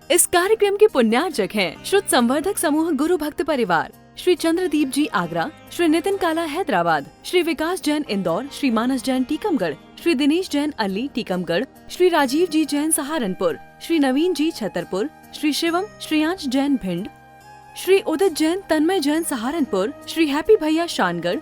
इस कार्यक्रम के पुण्यार्चक हैं श्रुत संवर्धक समूह गुरु भक्त परिवार, श्री चंद्रदीप जी आगरा, श्री नितिन काला हैदराबाद, श्री विकास जैन इंदौर, श्री मानस जैन टीकमगढ़, श्री दिनेश जैन अली टीकमगढ़, श्री राजीव जी जैन सहारनपुर, श्री नवीन जी छतरपुर, श्री शिवम श्रेयांश जैन भिंड, श्री उदित जैन तन्मय जैन सहारनपुर, श्री हैप्पी भैया शानगढ़,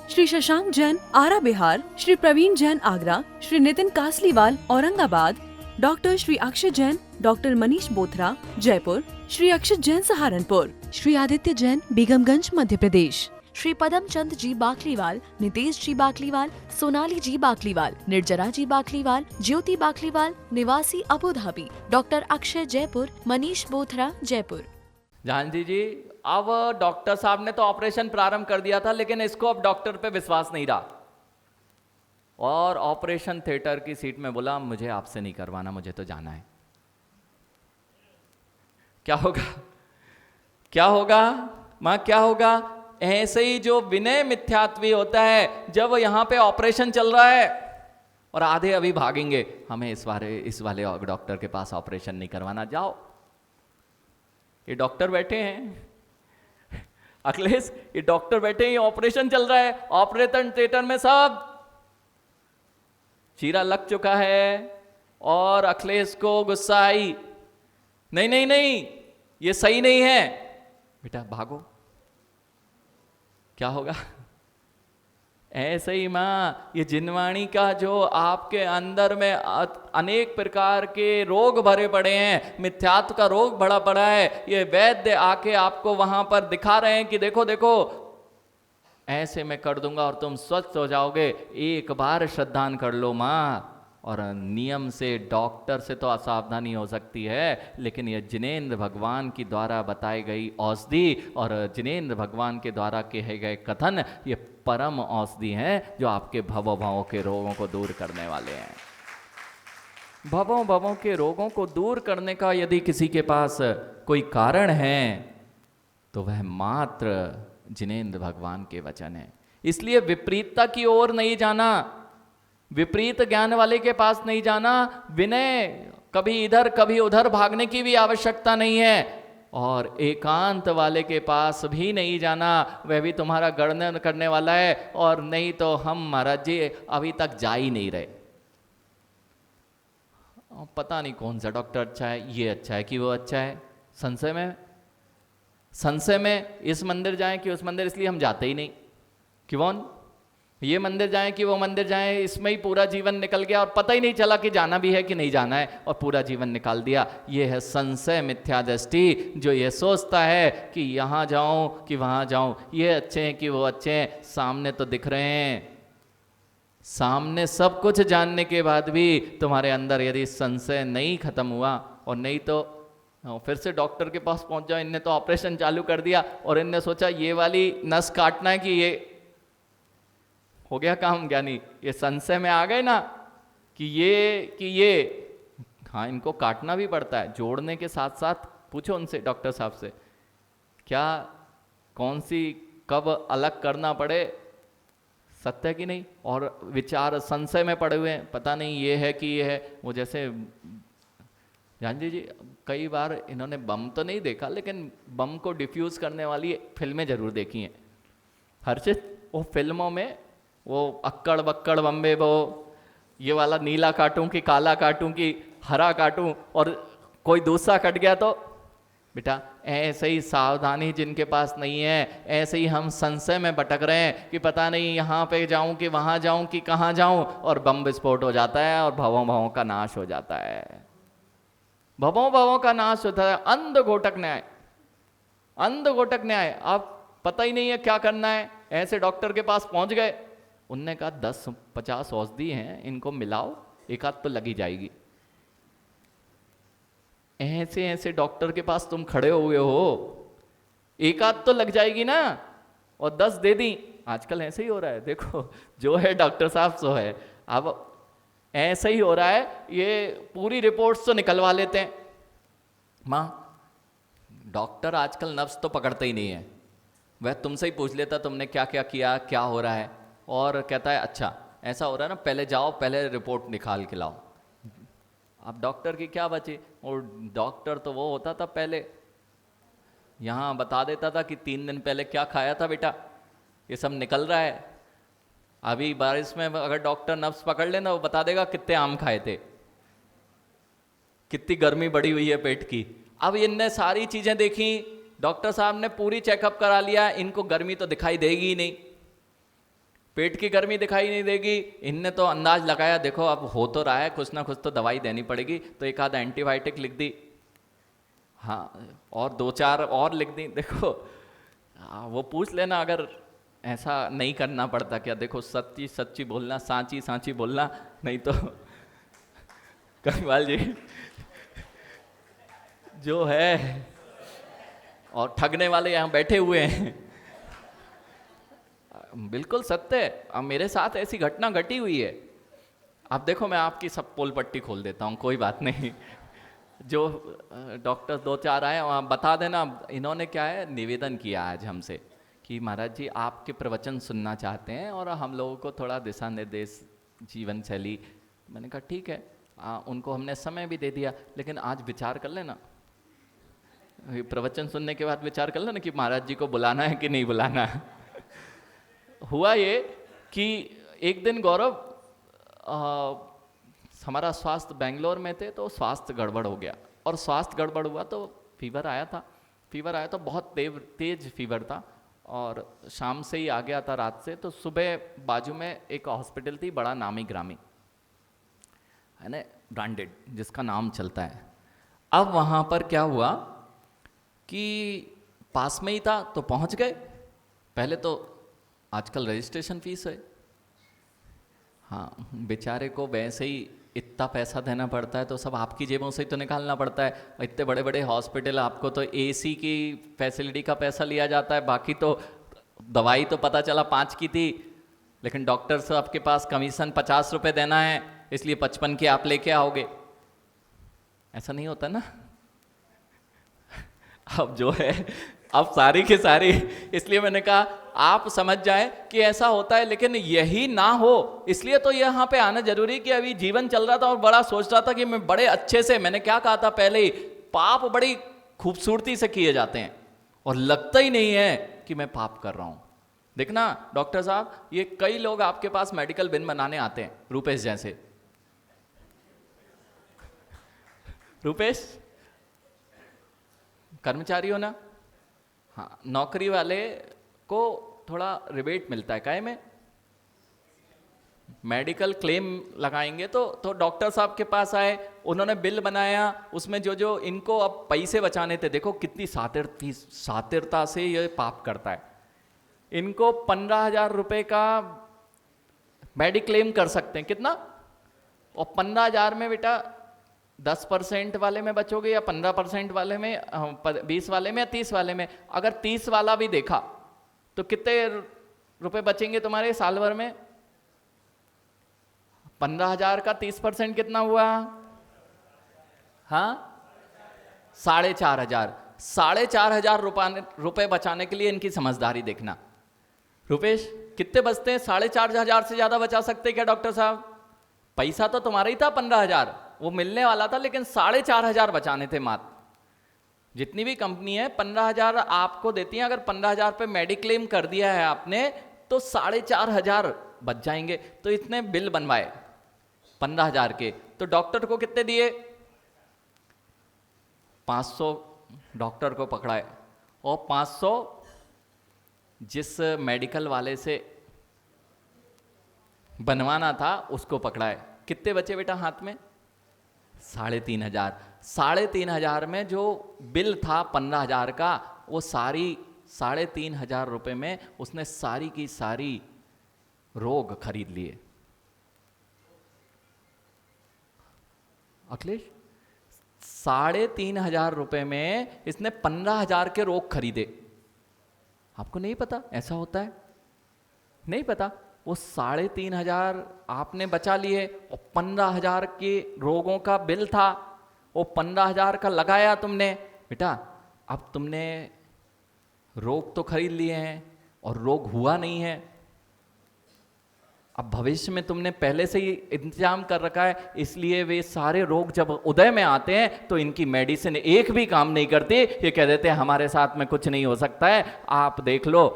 श्री शशांक जैन आरा बिहार, श्री प्रवीण जैन आगरा, श्री नितिन कासलीवाल औरंगाबाद, डॉक्टर श्री अक्षय जैन, डॉक्टर मनीष बोथरा जयपुर, श्री अक्षत जैन सहारनपुर, श्री आदित्य जैन बेगमगंज मध्य प्रदेश, श्री पदम चंद जी बाकलीवाल, नितेश जी बाकलीवाल, सोनाली जी बाकलीवाल, निर्जरा जी बाकलीवाल, ज्योति बाकलीवाल निवासी Abu Dhabi, doctor Akshay Jaipur, Manish Bothra Jaipur. जानती जी, अब डॉक्टर साहब ने तो ऑपरेशन प्रारंभ कर दिया था, लेकिन इसको अब डॉक्टर पे विश्वास नहीं रहा और ऑपरेशन थिएटर की सीट में बोला मुझे आपसे नहीं करवाना, मुझे तो जाना है। क्या होगा? क्या होगा मां? क्या होगा? ऐसे ही जो विनय मिथ्यात्वी होता है, जब यहां पे ऑपरेशन चल रहा है और आधे अभी भागेंगे, हमें इस वाले डॉक्टर के पास ऑपरेशन नहीं करवाना, जाओ। ये डॉक्टर बैठे हैं अखिलेश, ये डॉक्टर बैठे हैं, ऑपरेशन चल रहा है, ऑपरेशन थिएटर में सब चीरा लग चुका है और अखिलेश को गुस्सा आई, नहीं नहीं नहीं, ये सही नहीं है, बेटा भागो। क्या होगा? ऐसे ही मां, ये जिनवाणी का जो आपके अंदर में अनेक प्रकार के रोग भरे पड़े हैं, मिथ्यात्व का रोग भरा पड़ा है, ये वैद्य आके आपको वहां पर दिखा रहे हैं कि देखो देखो ऐसे मैं कर दूंगा और तुम स्वस्थ हो जाओगे। एक बार श्रद्धान कर लो मां। और नियम से डॉक्टर से तो असावधानी हो सकती है, लेकिन ये जिनेंद्र भगवान की द्वारा बताई गई औषधि और जिनेंद्र भगवान के द्वारा कहे गए कथन, ये परम औषधि हैं जो आपके भवों के रोगों को दूर करने वाले हैं। भवों के रोगों को दूर करने का यदि किसी के पास कोई कारण है तो वह मात्र जिनेंद्र भगवान के वचन है। इसलिए विपरीतता की ओर नहीं जाना, विपरीत ज्ञान वाले के पास नहीं जाना, विनय कभी इधर कभी उधर भागने की भी आवश्यकता नहीं है, और एकांत वाले के पास भी नहीं जाना, वह भी तुम्हारा गणन करने वाला है। और नहीं तो हम महाराज जी अभी तक जा ही नहीं रहे, पता नहीं कौन सा डॉक्टर अच्छा है, ये अच्छा है कि वो अच्छा है, संशय में इस मंदिर जाएं कि उस मंदिर, इसलिए हम जाते ही नहीं। क्यों? ये मंदिर जाएं कि वो मंदिर जाएं, इसमें ही पूरा जीवन निकल गया और पता ही नहीं चला कि जाना भी है कि नहीं जाना है, और पूरा जीवन निकाल दिया। ये है संशय मिथ्या दृष्टि, जो ये सोचता है कि यहाँ जाऊं कि वहाँ जाऊं, ये अच्छे हैं कि वो अच्छे हैं। सामने तो दिख रहे हैं, सामने सब कुछ जानने के बाद भी तुम्हारे अंदर यदि संशय नहीं खत्म हुआ, और नहीं तो फिर से डॉक्टर के पास पहुंच जाओ, इनने तो ऑपरेशन चालू कर दिया और इनने सोचा ये वाली नस काटना है कि ये हो गया काम, ज्ञानी ये संशय में आ गए ना कि ये हाँ, इनको काटना भी पड़ता है। जोड़ने के साथ साथ पूछो उनसे, डॉक्टर साहब से, क्या कौन सी कब अलग करना पड़े, सत्य कि नहीं। और विचार संशय में पड़े हुए हैं, पता नहीं ये है कि ये है। वो जैसे जानजी जी, कई बार इन्होंने बम तो नहीं देखा, लेकिन बम को डिफ्यूज करने वाली फिल्में जरूर देखी हैं। हर्षित, वो फिल्मों में वो अक्कड़ बक्कड़ बम्बे, वो ये वाला नीला काटूं कि काला काटूं कि हरा काटूं, और कोई दूसरा कट गया तो बेटा ऐसे ही सावधानी जिनके पास नहीं है, ऐसे ही हम संशय में भटक रहे हैं कि पता नहीं यहाँ पे जाऊं कि वहां जाऊं कि कहाँ जाऊं, और बम विस्फोट हो जाता है और भवों का नाश हो जाता है। भवों का नाश होता है। अंध घोटक न्याय, आप पता ही नहीं है क्या करना है। ऐसे डॉक्टर के पास पहुंच गए, उनने कहा 10-50 औषधि हैं, इनको मिलाओ, एक आध तो लगी जाएगी। ऐसे डॉक्टर के पास तुम खड़े हुए हो, एक आध तो लग जाएगी ना, और 10 दे दी। आजकल ऐसे ही हो रहा है, देखो जो है डॉक्टर साहब सो है। अब ऐसे ही हो रहा है, ये पूरी रिपोर्ट्स तो निकलवा लेते हैं। माँ, डॉक्टर आजकल नब्ज तो पकड़ते ही नहीं है, वह तुमसे ही पूछ लेता तुमने क्या क्या किया, क्या हो रहा है, और कहता है अच्छा ऐसा हो रहा है ना, पहले जाओ, पहले रिपोर्ट निकाल के लाओ। अब डॉक्टर की क्या बची, और डॉक्टर तो वो होता था पहले, यहाँ बता देता था कि 3 दिन पहले क्या खाया था बेटा, ये सब निकल रहा है। अभी बारिश में अगर डॉक्टर नब्ज पकड़ लेना, वो बता देगा कितने आम खाए थे, कितनी गर्मी बढ़ी हुई है पेट की। अब इनने सारी चीजें देखी, डॉक्टर साहब ने पूरी चेकअप करा लिया, इनको गर्मी तो दिखाई देगी ही नहीं, पेट की गर्मी दिखाई नहीं देगी। इनने तो अंदाज लगाया, देखो अब हो तो रहा है, कुछ ना कुछ तो दवाई देनी पड़ेगी, तो एक आधा एंटीबायोटिक लिख दी, हाँ, और 2-4 और लिख दी। देखो वो पूछ लेना अगर ऐसा नहीं करना पड़ता क्या, देखो सच्ची सच्ची बोलना, सांची सांची बोलना, नहीं तो कनवाल जी जो है, और ठगने वाले यहाँ बैठे हुए हैं, बिल्कुल सत्य है। अब मेरे साथ ऐसी घटना घटी हुई है। अब देखो मैं आपकी सब पोल पट्टी खोल देता हूँ, कोई बात नहीं। जो डॉक्टर 2-4 आए वहाँ बता देना, इन्होंने क्या है निवेदन किया आज हमसे कि महाराज जी आपके प्रवचन सुनना चाहते हैं और हम लोगों को थोड़ा दिशा निर्देश जीवन शैली। मैंने कहा ठीक है, उनको हमने समय भी दे दिया, लेकिन आज विचार कर लेना, प्रवचन सुनने के बाद विचार कर लेना कि महाराज जी को बुलाना है कि नहीं बुलाना है। हुआ ये कि एक दिन गौरव हमारा स्वास्थ्य बेंगलोर में थे, तो स्वास्थ्य गड़बड़ हो गया, और स्वास्थ्य गड़बड़ हुआ तो फीवर आया था। फीवर आया तो बहुत तेज फीवर था, और शाम से ही आ गया था, रात से। तो सुबह बाजू में एक हॉस्पिटल थी, बड़ा नामी ग्रामी है ना, ब्रांडेड, जिसका नाम चलता है। अब वहाँ पर क्या हुआ कि पास में ही था तो पहुँच गए। पहले तो आजकल रजिस्ट्रेशन फीस है, हाँ, बेचारे को वैसे ही इतना पैसा देना पड़ता है, तो सब आपकी जेबों से ही तो निकालना पड़ता है। इतने बड़े बड़े हॉस्पिटल, आपको तो एसी की फैसिलिटी का पैसा लिया जाता है, बाकी तो दवाई तो पता चला 5 की थी, लेकिन डॉक्टर साहब के पास कमीशन 50 रुपये देना है, इसलिए 55 की आप लेके आओगे। ऐसा नहीं होता ना। अब जो है, अब सारी की सारी, इसलिए मैंने कहा आप समझ जाएं कि ऐसा होता है, लेकिन यही ना हो इसलिए तो यहाँ पे आना जरूरी। कि अभी जीवन चल रहा था और बड़ा सोच रहा था कि मैं बड़े अच्छे से, मैंने क्या कहा था पहले ही, पाप बड़ी खूबसूरती से किए जाते हैं और लगता ही नहीं है कि मैं पाप कर रहा हूं। देखना डॉक्टर साहब, ये कई लोग आपके पास मेडिकल बिल बनाने आते हैं, रूपेश जैसे। रूपेश कर्मचारी हो ना, हाँ, नौकरी वाले को थोड़ा रिबेट मिलता है, काहे में मेडिकल क्लेम लगाएंगे तो डॉक्टर साहब के पास आए, उन्होंने बिल बनाया, उसमें जो जो इनको अब पैसे बचाने थे, देखो कितनी सातिरता से ये पाप करता है। इनको 15,000 रुपए का मेडिक्लेम कर सकते हैं, कितना, और 15,000 में बेटा 10% वाले में बचोगे या 15% वाले में, 20 वाले में या 30 वाले में। अगर 30 वाला भी देखा तो कितने रुपए बचेंगे तुम्हारे साल भर में? 15,000 का 30% कितना हुआ? हाँ, 4,500। 4,500 रुपए बचाने के लिए इनकी समझदारी देखना। रुपेश कितने बचते हैं? 4,500 से ज्यादा बचा सकते क्या डॉक्टर साहब? पैसा तो तुम्हारा ही था 15,000, वो मिलने वाला था, लेकिन 4,500 बचाने थे मात्र। जितनी भी कंपनी है 15,000 आपको देती है, अगर 15,000 पे मेडिक्लेम कर दिया है आपने तो 4,500 बच जाएंगे। तो इतने बिल बनवाए 15,000 के, तो डॉक्टर को कितने दिए? 500 डॉक्टर को पकड़ाए, और 500 जिस मेडिकल वाले से बनवाना था उसको पकड़ाए। कितने बचे बेटा हाथ में? 3,500। 3,500 में जो बिल था 15,000 का, वो सारी 3,500 रुपए में उसने सारी की सारी रोग खरीद लिए। अखिलेश 3,500 रुपए में इसने 15,000 के रोग खरीदे। आपको नहीं पता ऐसा होता है? नहीं पता। वो 3,500 आपने बचा लिए, और 15,000 के रोगों का बिल था, वो 15,000 का लगाया तुमने। बेटा अब तुमने रोग तो खरीद लिए हैं और रोग हुआ नहीं है। अब भविष्य में तुमने पहले से ही इंतजाम कर रखा है, इसलिए वे सारे रोग जब उदय में आते हैं तो इनकी मेडिसिन एक भी काम नहीं करती। ये कह देते हैं हमारे साथ में कुछ नहीं हो सकता है, आप देख लो।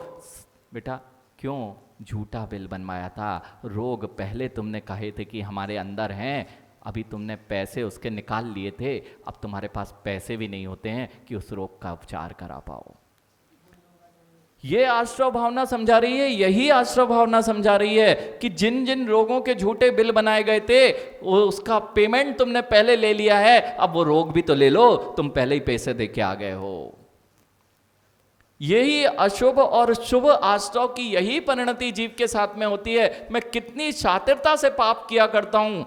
बेटा क्यों झूठा बिल बनवाया था? रोग पहले तुमने कहे थे कि हमारे अंदर हैं, अभी तुमने पैसे उसके निकाल लिए थे, अब तुम्हारे पास पैसे भी नहीं होते हैं कि उस रोग का उपचार करा पाओ। ये आश्रव भावना समझा रही है, यही आश्रव भावना समझा रही है कि जिन जिन रोगों के झूठे बिल बनाए गए थे वो उसका पेमेंट तुमने पहले ले लिया है, अब वो रोग भी तो ले लो, तुम पहले ही पैसे दे के आ गए हो। यही अशुभ और शुभ आश्रव की यही परिणति जीव के साथ में होती है। मैं कितनी शातिरता से पाप किया करता हूं,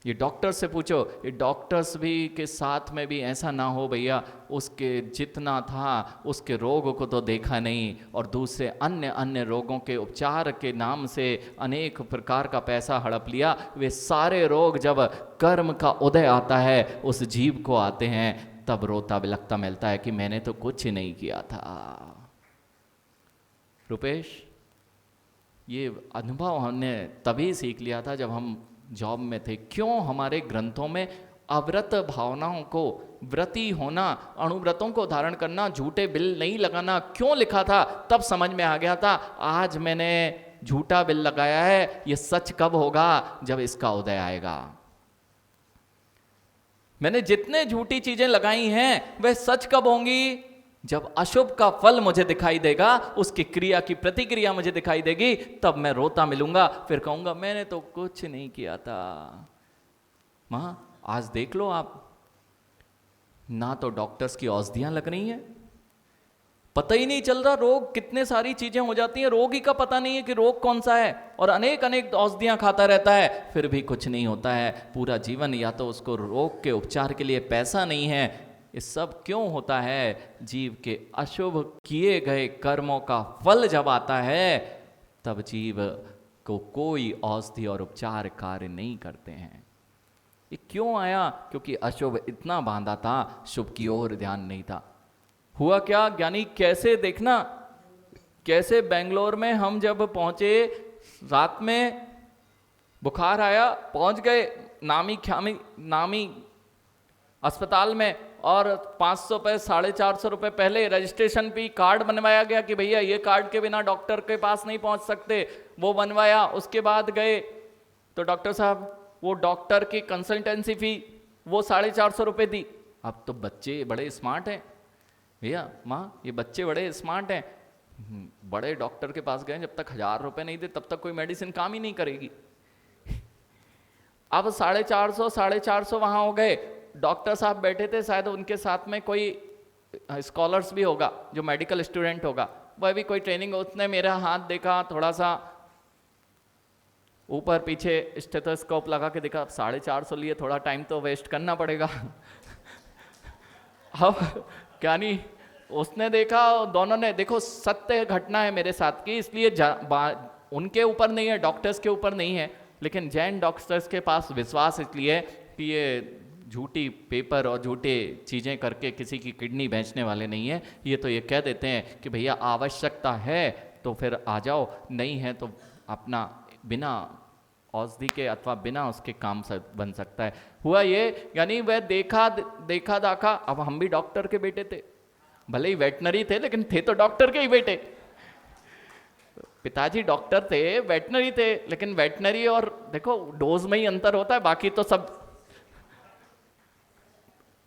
ये डॉक्टर से पूछो। ये डॉक्टर्स भी के साथ में भी ऐसा ना हो भैया, उसके जितना था उसके रोग को तो देखा नहीं, और दूसरे अन्य अन्य रोगों के उपचार के नाम से अनेक प्रकार का पैसा हड़प लिया। वे सारे रोग जब कर्म का उदय आता है उस जीव को आते हैं, तब रोता बिलखता मिलता है कि मैंने तो कुछ नहीं किया था। रुपेश, ये अनुभव हमने तभी सीख लिया था जब हम जॉब में थे। क्यों हमारे ग्रंथों में अव्रत भावनाओं को, व्रती होना, अणुव्रतों को धारण करना, झूठे बिल नहीं लगाना क्यों लिखा था, तब समझ में आ गया था। आज मैंने झूठा बिल लगाया है, ये सच कब होगा? जब इसका उदय आएगा। मैंने जितने झूठी चीजें लगाई हैं वह सच कब होंगी? जब अशुभ का फल मुझे दिखाई देगा, उसकी क्रिया की प्रतिक्रिया मुझे दिखाई देगी, तब मैं रोता मिलूंगा, फिर कहूंगा मैंने तो कुछ नहीं किया था। मां आज देख लो आप, ना तो डॉक्टर्स की औषधियां लग रही हैं, पता ही नहीं चल रहा रोग, कितने सारी चीजें हो जाती हैं, रोग ही का पता नहीं है कि रोग कौन सा है, और अनेक अनेक औषधियां खाता रहता है, फिर भी कुछ नहीं होता है पूरा जीवन। या तो उसको रोग के उपचार के लिए पैसा नहीं है। ये सब क्यों होता है? जीव के अशुभ किए गए कर्मों का फल जब आता है, तब जीव को कोई औषधि और उपचार कार्य नहीं करते हैं। ये क्यों आया? क्योंकि अशुभ इतना बांधा था, शुभ की ओर ध्यान नहीं था। हुआ क्या ज्ञानी? कैसे देखना, कैसे बेंगलोर में हम जब पहुंचे, रात में बुखार आया, पहुंच गए नामी अस्पताल में, और 500 रुपये 450 रुपये पहले रजिस्ट्रेशन पे कार्ड बनवाया गया कि भैया ये कार्ड के बिना डॉक्टर के पास नहीं पहुंच सकते, वो बनवाया। उसके बाद गए तो डॉक्टर साहब वो डॉक्टर की कंसल्टेंसी फी वो 450 रुपये दी। अब तो बच्चे बड़े स्मार्ट हैं भैया, माँ ये बच्चे बड़े स्मार्ट हैं, बड़े डॉक्टर के पास गए, जब तक 1000 रुपये नहीं दे तब तक कोई मेडिसिन काम ही नहीं करेगी। अब 450 वहां हो गए। डॉक्टर साहब बैठे थे, शायद उनके साथ में कोई स्कॉलर्स भी होगा जो मेडिकल स्टूडेंट होगा, वह भी कोई ट्रेनिंग। उसने मेरा हाथ देखा, थोड़ा सा ऊपर पीछे स्टेथोस्कोप लगा के देखा, 450 लिए, थोड़ा टाइम तो वेस्ट करना पड़ेगा। अब क्या नहीं, उसने देखा, दोनों ने देखो, सत्य घटना है मेरे साथ की, इसलिए उनके ऊपर नहीं है, डॉक्टर्स के ऊपर नहीं है, लेकिन जैन डॉक्टर्स के पास विश्वास इसलिए कि ये झूठी पेपर और झूठे चीज़ें करके किसी की किडनी बेचने वाले नहीं है। ये तो ये कह देते हैं कि भैया आवश्यकता है तो फिर आ जाओ, नहीं है तो अपना बिना औषधि के अथवा बिना उसके काम से बन सकता है। हुआ ये, यानी वह देखा दाखा। अब हम भी डॉक्टर के बेटे थे, भले ही वेटनरी थे लेकिन थे तो डॉक्टर के ही बेटे। पिताजी डॉक्टर थे, वेटनरी थे, लेकिन वेटनरी और देखो डोज में ही अंतर होता है, बाकी तो सब।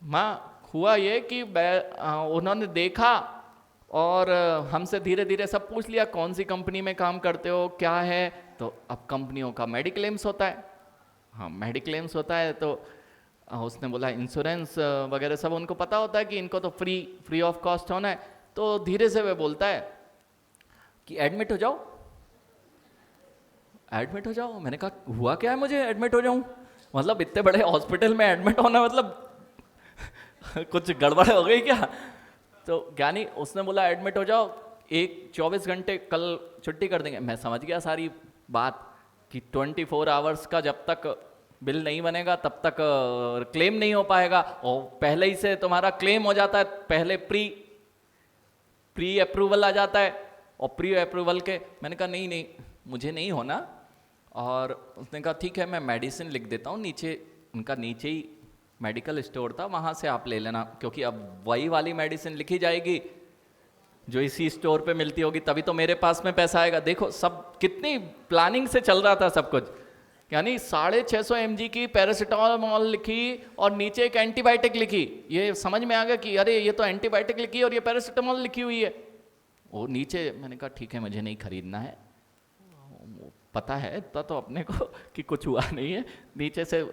माँ हुआ ये कि उन्होंने देखा और हमसे धीरे धीरे सब पूछ लिया, कौन सी कंपनी में काम करते हो, क्या है। तो अब कंपनियों का मेडिक्लेम्स होता है, हाँ मेडिक्लेम्स होता है, तो उसने बोला इंश्योरेंस वगैरह सब उनको पता होता है कि इनको तो फ्री ऑफ कॉस्ट होना है। तो धीरे से वह बोलता है कि एडमिट हो जाओ, एडमिट हो जाओ। मैंने कहा हुआ क्या है मुझे एडमिट हो जाऊं? मतलब इतने बड़े हॉस्पिटल में एडमिट होना मतलब कुछ गड़बड़ हो गई क्या? तो ज्ञानी उसने बोला एडमिट हो जाओ, 24 घंटे कल छुट्टी कर देंगे। मैं समझ गया सारी बात कि 24 आवर्स का जब तक बिल नहीं बनेगा तब तक क्लेम नहीं हो पाएगा, और पहले ही से तुम्हारा क्लेम हो जाता है, पहले प्री अप्रूवल आ जाता है, और प्री अप्रूवल के। मैंने कहा नहीं मुझे नहीं होना। और उसने कहा ठीक है मैं मेडिसिन लिख देता हूँ, नीचे उनका नीचे ही मेडिकल स्टोर था, वहाँ से आप ले लेना, क्योंकि अब वही वाली मेडिसिन लिखी जाएगी जो इसी स्टोर पे मिलती होगी, तभी तो मेरे पास में पैसा आएगा। देखो सब कितनी प्लानिंग से चल रहा था सब कुछ। यानी 650 mg की पैरासिटामोल लिखी और नीचे एक एंटीबायोटिक लिखी। ये समझ में आ गया कि अरे ये तो एंटीबायोटिक लिखी और ये पैरासिटामोल लिखी हुई है। वो नीचे मैंने कहा ठीक है मुझे नहीं खरीदना है, पता है इतना तो अपने को कि कुछ हुआ नहीं है। नीचे से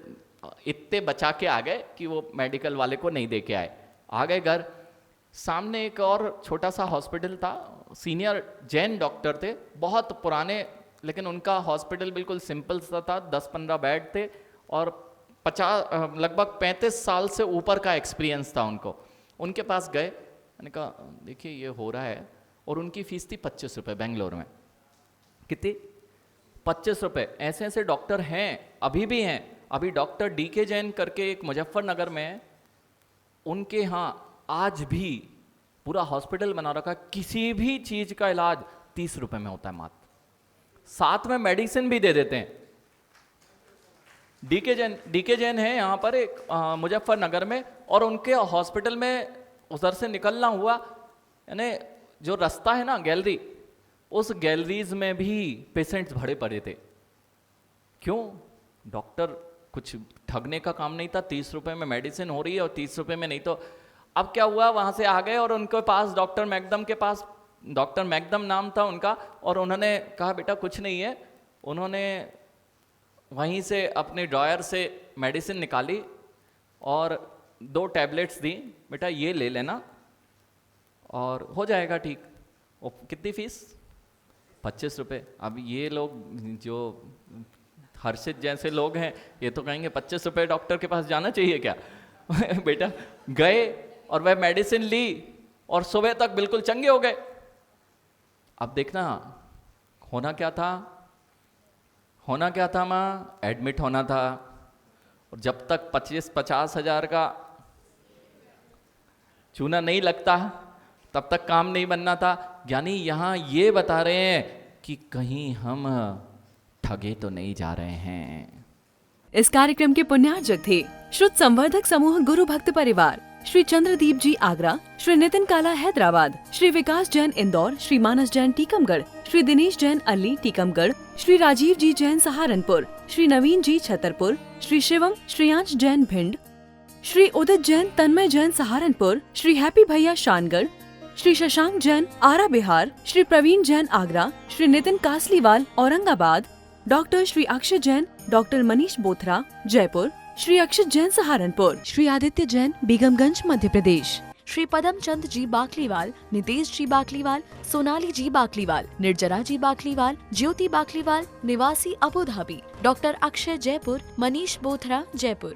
इतने बचा के आ गए कि वो मेडिकल वाले को नहीं दे के आए। आ गए घर, सामने एक और छोटा सा हॉस्पिटल था, सीनियर जैन डॉक्टर थे, बहुत पुराने, लेकिन उनका हॉस्पिटल बिल्कुल सिंपल सा था, 10-15 बेड थे और 50 लगभग 35 साल से ऊपर का एक्सपीरियंस था उनको। उनके पास गए, मैंने कहा देखिए ये हो रहा है, और उनकी फीस थी 25 रुपये बेंगलोर में। कितनी? 25 रुपये। ऐसे ऐसे डॉक्टर हैं, अभी भी हैं। अभी डॉक्टर DK जैन करके एक मुजफ्फरनगर में है, उनके यहाँ आज भी पूरा हॉस्पिटल बना रखा, किसी भी चीज का इलाज 30 रुपये में होता है मात्र, साथ में मेडिसिन भी दे देते हैं। DK जैन है यहाँ पर एक मुजफ्फरनगर में, और उनके हॉस्पिटल में उधर से निकलना हुआ, यानी जो रास्ता है ना गैलरी, उस गैलरीज में भी पेशेंट्स भरे पड़े थे। क्यों? डॉक्टर कुछ ठगने का काम नहीं था, 30 रुपये में मेडिसिन हो रही है और 30 रुपये में नहीं। तो अब क्या हुआ, वहाँ से आ गए और उनके पास डॉक्टर मैकदम के पास, डॉक्टर मैकदम नाम था उनका, और उन्होंने कहा बेटा कुछ नहीं है। उन्होंने वहीं से अपने ड्रॉयर से मेडिसिन निकाली और 2 टैबलेट्स दी, बेटा ये ले लेना और हो जाएगा ठीक। और कितनी फीस? 25 रुपये। अब ये लोग जो हर्षित जैसे लोग हैं, ये तो कहेंगे 25 रुपये डॉक्टर के पास जाना चाहिए क्या? बेटा गए और वह मेडिसिन ली और सुबह तक बिल्कुल चंगे हो गए। अब देखना होना क्या था, होना क्या था माँ, एडमिट होना था। और जब तक 25-50 हज़ार का चूना नहीं लगता तब तक काम नहीं बनना था। यानी यहाँ ये बता रहे हैं कि कहीं हम ठगे तो नहीं जा रहे हैं। इस कार्यक्रम के पुण्यार्जक थे श्रुत संवर्धक समूह गुरु भक्त परिवार, श्री चंद्रदीप जी आगरा, श्री नितिन काला हैदराबाद, श्री विकास जैन इंदौर, श्री मानस जैन टीकमगढ़, श्री दिनेश जैन अल्ली टीकमगढ़, श्री राजीव जी जैन सहारनपुर, श्री नवीन जी छतरपुर, श्री शिवम श्रेयांश जैन भिंड, श्री उदित जैन तन्मय जैन सहारनपुर, श्री हैप्पी भैया शानगढ़, श्री शशांक जैन आरा बिहार, श्री प्रवीण जैन आगरा, श्री नितिन कासलीवाल औरंगाबाद, डॉक्टर श्री अक्षय जैन, डॉक्टर मनीष बोथरा जयपुर, श्री अक्षित जैन सहारनपुर, श्री आदित्य जैन बेगमगंज मध्य प्रदेश, श्री पदम चंद जी बाकलीवाल, नितेश जी बाकलीवाल, सोनाली जी बाकलीवाल, निर्जरा जी बाकलीवाल, ज्योति बाकलीवाल निवासी Abu Dhabi, doctor Akshay Jaipur, Manish Bothra Jaipur.